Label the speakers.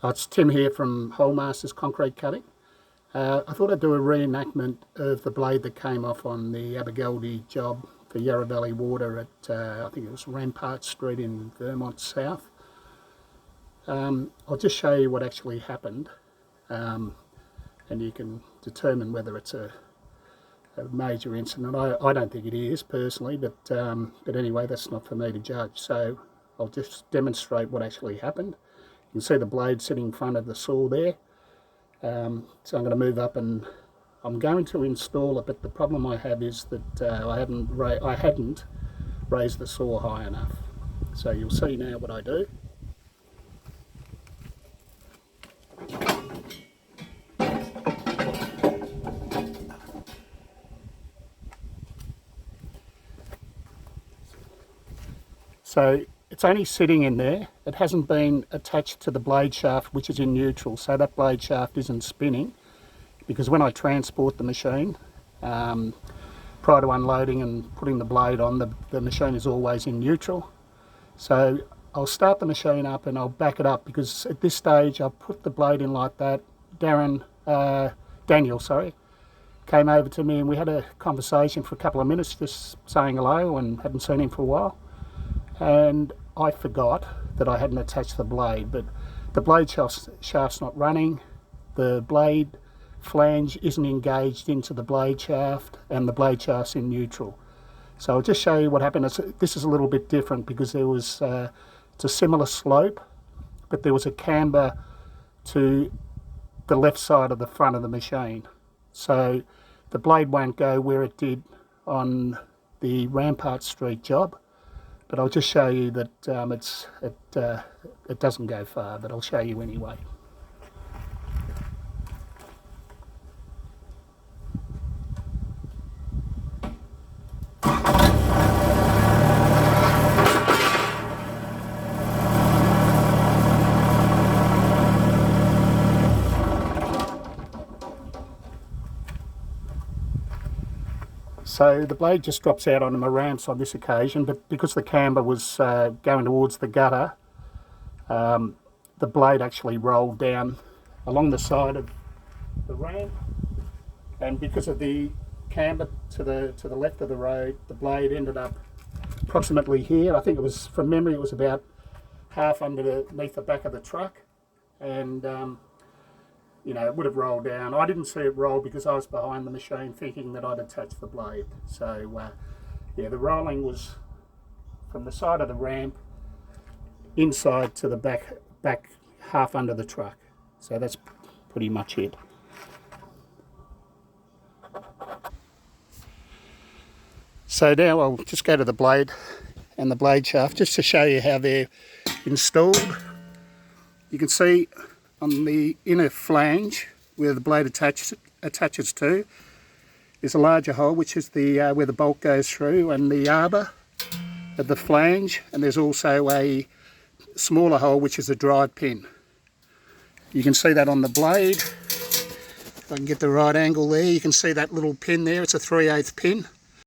Speaker 1: It's Tim here from Holemasters Concrete Cutting. I thought I'd do a reenactment of the blade that came off on the Abergeldy job for Yarra Valley Water at, I think it was Rampart Street in Vermont South. I'll just show you what actually happened, and you can determine whether it's a major incident. I don't think it is personally, but anyway, that's not for me to judge. So I'll just demonstrate what actually happened. You can see the blade sitting in front of the saw there. So I'm going to move up and I'm going to install it, but the problem I have is that I hadn't raised the saw high enough. So you'll see now what I do. So it's only sitting in there. It hasn't been attached to the blade shaft, which is in neutral, so that blade shaft isn't spinning, because when I transport the machine, prior to unloading and putting the blade on, the machine is always in neutral. So I'll start the machine up and I'll back it up, because at this stage I'll put the blade in like that. Daniel came over to me and we had a conversation for a couple of minutes, just saying hello, and hadn't seen him for a while. And I forgot that I hadn't attached the blade, but the blade shaft's not running, the blade flange isn't engaged into the blade shaft, and the blade shaft's in neutral. So I'll just show you what happened. This is a little bit different because there was it's a similar slope, but there was a camber to the left side of the front of the machine. So the blade won't go where it did on the Rampart Street job. But I'll just show you that it doesn't go far, but I'll show you anyway. So the blade just drops out onto my ramps on this occasion, but because the camber was going towards the gutter, the blade actually rolled down along the side of the ramp, and because of the camber to the left of the road, the blade ended up approximately here. I think it was, from memory, it was about half underneath the back of the truck, and you know, it would have rolled down. I didn't see it roll because I was behind the machine thinking that I'd attached the blade. So yeah, the rolling was from the side of the ramp inside to the back half under the truck. So that's pretty much it. So now I'll just go to the blade and the blade shaft just to show you how they're installed. You can see on the inner flange where the blade attaches to, there's a larger hole which is the where the bolt goes through, and the arbor of the flange, and there's also a smaller hole which is a drive pin. You can see that on the blade. If I can get the right angle there, you can see that little pin there. It's a 3/8 pin.